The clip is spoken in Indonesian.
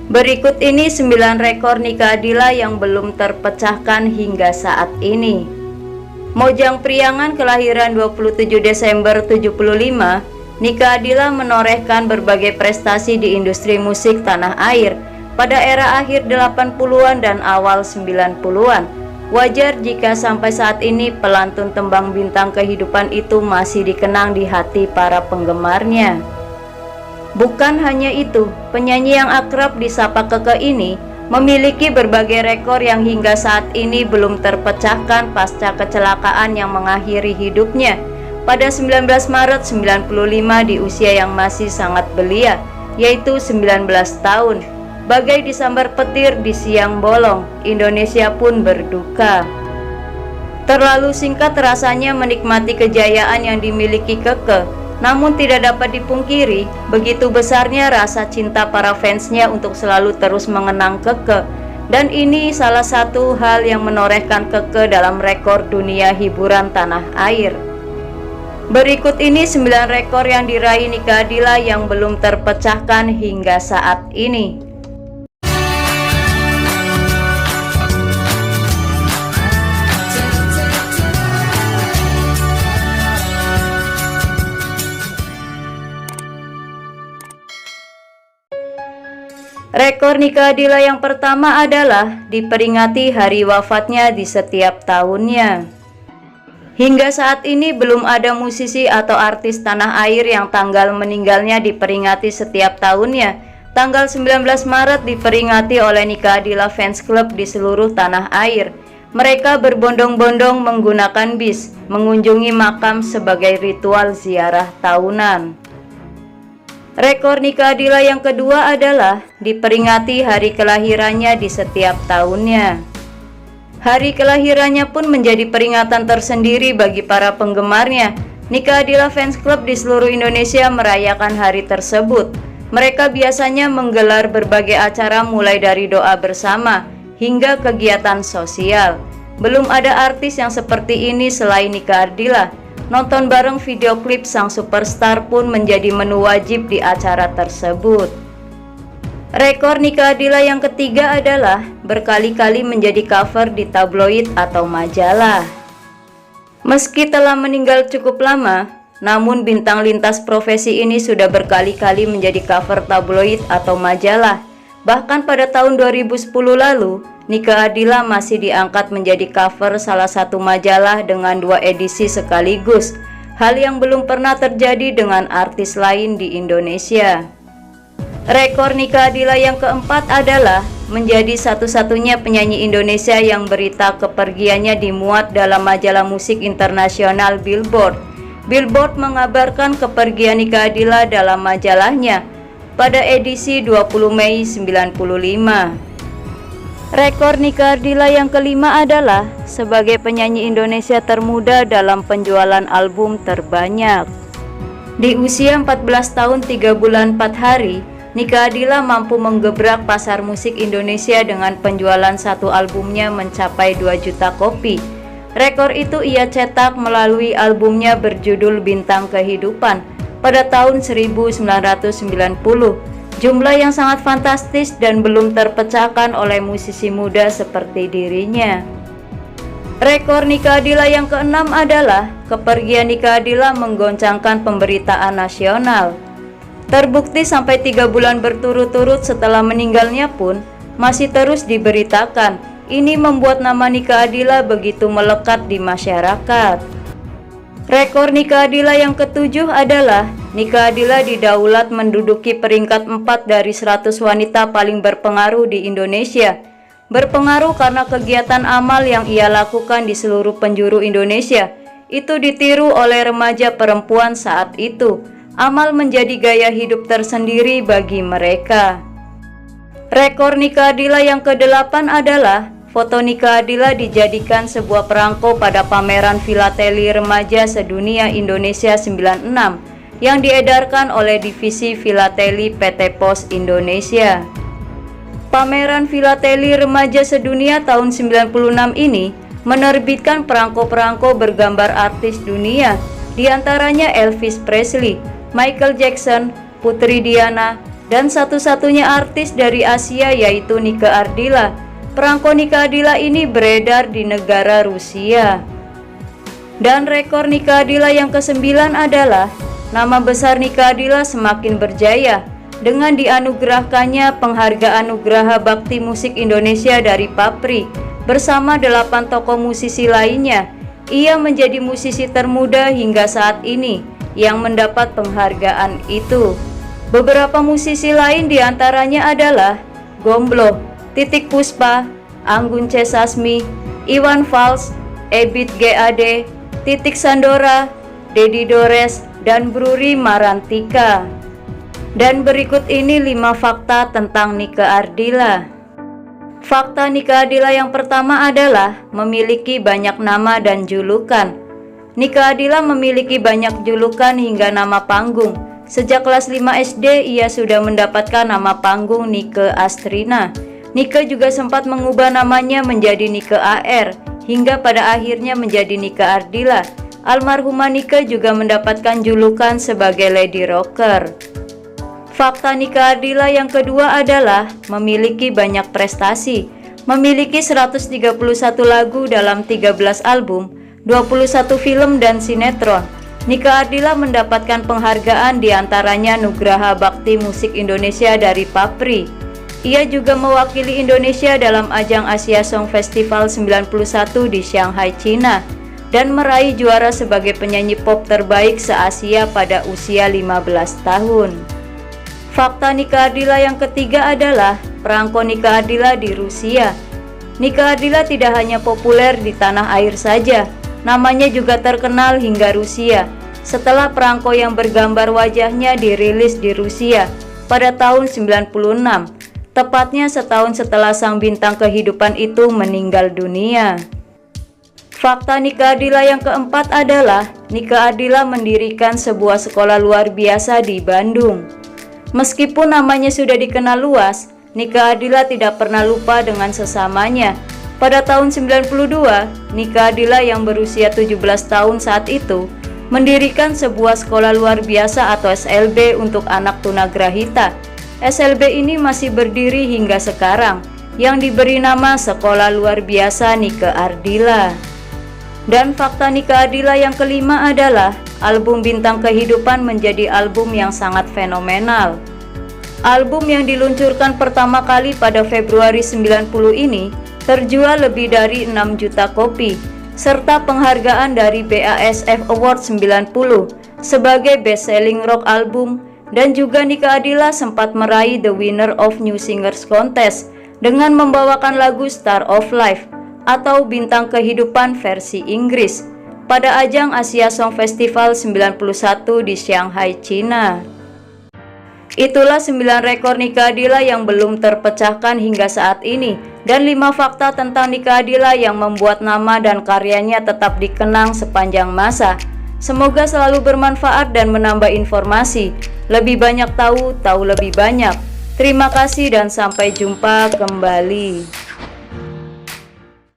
Berikut ini 9 rekor nikah Adila yang belum terpecahkan hingga saat ini. Mojang Priangan kelahiran 27 Desember 75, nikah Adila menorehkan berbagai prestasi di industri musik tanah air pada era akhir 80-an dan awal 90-an. Wajar jika sampai saat ini pelantun tembang bintang kehidupan itu masih dikenang di hati para penggemarnya. Bukan hanya itu, penyanyi yang akrab disapa Keke ini memiliki berbagai rekor yang hingga saat ini belum terpecahkan pasca kecelakaan yang mengakhiri hidupnya pada 19 Maret 95 di usia yang masih sangat belia, yaitu 19 tahun. Bagai disambar petir di siang bolong, Indonesia pun berduka. Terlalu singkat rasanya menikmati kejayaan yang dimiliki Keke, namun tidak dapat dipungkiri begitu besarnya rasa cinta para fansnya untuk selalu terus mengenang Keke, dan ini salah satu hal yang menorehkan Keke dalam rekor dunia hiburan tanah air. Berikut ini 9 rekor yang diraih nikah Adila yang belum terpecahkan hingga saat ini. Rekor nikah Adila yang pertama adalah diperingati hari wafatnya di setiap tahunnya. Hingga saat ini belum ada musisi atau artis tanah air yang tanggal meninggalnya diperingati setiap tahunnya. Tanggal 19 Maret diperingati oleh nikah Adila Fans Club di seluruh tanah air. Mereka berbondong-bondong menggunakan bis, mengunjungi makam sebagai ritual ziarah tahunan. Rekor nikah Adila yang kedua adalah diperingati hari kelahirannya di setiap tahunnya. Hari kelahirannya pun menjadi peringatan tersendiri bagi para penggemarnya. Nikah Adila Fans Club di seluruh Indonesia merayakan hari tersebut. Mereka biasanya menggelar berbagai acara mulai dari doa bersama hingga kegiatan sosial. Belum ada artis yang seperti ini selain nikah Adila. Nonton bareng video klip sang superstar pun menjadi menu wajib di acara tersebut. Rekor nikah Adila yang ketiga adalah berkali-kali menjadi cover di tabloid atau majalah. Meski telah meninggal cukup lama, namun bintang lintas profesi ini sudah berkali-kali menjadi cover tabloid atau majalah. Bahkan pada tahun 2010 lalu, nikah Adila masih diangkat menjadi cover salah satu majalah dengan 2 edisi sekaligus, hal yang belum pernah terjadi dengan artis lain di Indonesia. Rekor nikah Adila yang keempat adalah menjadi satu-satunya penyanyi Indonesia yang berita kepergiannya dimuat dalam majalah musik internasional Billboard. Billboard mengabarkan kepergian nikah Adila dalam majalahnya pada edisi 20 Mei 95. Rekor nikah Adila yang kelima adalah sebagai penyanyi Indonesia termuda dalam penjualan album terbanyak. Di usia 14 tahun 3 bulan 4 hari, nikah Adila mampu menggebrak pasar musik Indonesia dengan penjualan satu albumnya mencapai 2 juta kopi. Rekor itu ia cetak melalui albumnya berjudul Bintang Kehidupan pada tahun 1990. Jumlah yang sangat fantastis dan belum terpecahkan oleh musisi muda seperti dirinya. Rekor nikah Adila yang keenam adalah kepergian nikah Adila menggoncangkan pemberitaan nasional. Terbukti sampai 3 bulan berturut-turut setelah meninggalnya pun masih terus diberitakan. Ini membuat nama nikah Adila begitu melekat di masyarakat. Rekor nikah Adila yang ketujuh adalah nikah Adila didaulat menduduki peringkat 4 dari 100 wanita paling berpengaruh di Indonesia. Berpengaruh karena kegiatan amal yang ia lakukan di seluruh penjuru Indonesia. Itu ditiru oleh remaja perempuan saat itu. Amal menjadi gaya hidup tersendiri bagi mereka. Rekor nikah Adila yang ke-8 adalah foto nikah Adila dijadikan sebuah perangko pada pameran filateli remaja sedunia Indonesia 96 yang diedarkan oleh divisi filateli PT Pos Indonesia. Pameran filateli remaja sedunia tahun 96 ini menerbitkan perangko-perangko bergambar artis dunia, diantaranya Elvis Presley, Michael Jackson, Putri Diana, dan satu-satunya artis dari Asia yaitu Nike Ardila. Perangko Nike Ardila ini beredar di negara Rusia. Dan rekor Nike Ardila yang ke-9 adalah nama besar Nike Ardila semakin berjaya dengan dianugerahkannya penghargaan Nugraha Bakti Musik Indonesia dari Papri bersama 8 tokoh musisi lainnya. Ia menjadi musisi termuda hingga saat ini yang mendapat penghargaan itu. Beberapa musisi lain diantaranya adalah Gomblo, Titik Puspa, Anggun C. Sasmi, Iwan Fals, Ebit GAD, Titik Sandora, Dedi Dores, dan Bruri Marantika. Dan berikut ini 5 fakta tentang Nike Ardila. Fakta Nike Ardila yang pertama adalah memiliki banyak nama dan julukan. Nike Ardila memiliki banyak julukan hingga nama panggung. Sejak kelas 5 SD ia sudah mendapatkan nama panggung Nike Astrina. Nike juga sempat mengubah namanya menjadi Nike AR hingga pada akhirnya menjadi Nike Ardila. Almarhumah Nike juga mendapatkan julukan sebagai Lady Rocker. Fakta Nike Ardila yang kedua adalah memiliki banyak prestasi. Memiliki 131 lagu dalam 13 album, 21 film dan sinetron. Nike Ardila mendapatkan penghargaan diantaranya Nugraha Bakti Musik Indonesia dari Papri. Ia juga mewakili Indonesia dalam ajang Asia Song Festival 91 di Shanghai, China, dan meraih juara sebagai penyanyi pop terbaik se-Asia pada usia 15 tahun. Fakta Nike Ardila yang ketiga adalah perangko Nike Ardila di Rusia. Nike Ardila tidak hanya populer di tanah air saja, namanya juga terkenal hingga Rusia. Setelah perangko yang bergambar wajahnya dirilis di Rusia pada tahun 96, tepatnya setahun setelah sang bintang kehidupan itu meninggal dunia. Fakta Nike Ardila yang keempat adalah Nike Ardila mendirikan sebuah sekolah luar biasa di Bandung. Meskipun namanya sudah dikenal luas, Nike Ardila tidak pernah lupa dengan sesamanya. Pada tahun 92, Nike Ardila yang berusia 17 tahun saat itu mendirikan sebuah sekolah luar biasa atau SLB untuk anak tunagrahita. SLB ini masih berdiri hingga sekarang, yang diberi nama Sekolah Luar Biasa Nike Ardila. Dan fakta Nike Ardila yang kelima adalah album Bintang Kehidupan menjadi album yang sangat fenomenal. Album yang diluncurkan pertama kali pada Februari 90 ini terjual lebih dari 6 juta kopi, serta penghargaan dari BASF Award 90 sebagai Best Selling Rock Album, dan juga Nike Ardila sempat meraih The Winner of New Singers Contest dengan membawakan lagu Star of Life atau Bintang Kehidupan versi Inggris pada ajang Asia Song Festival 91 di Shanghai, China. Itulah 9 rekor Nike Ardila yang belum terpecahkan hingga saat ini, dan 5 fakta tentang Nike Ardila yang membuat nama dan karyanya tetap dikenang sepanjang masa. Semoga selalu bermanfaat dan menambah informasi. Lebih banyak tahu lebih banyak. Terima kasih dan sampai jumpa kembali.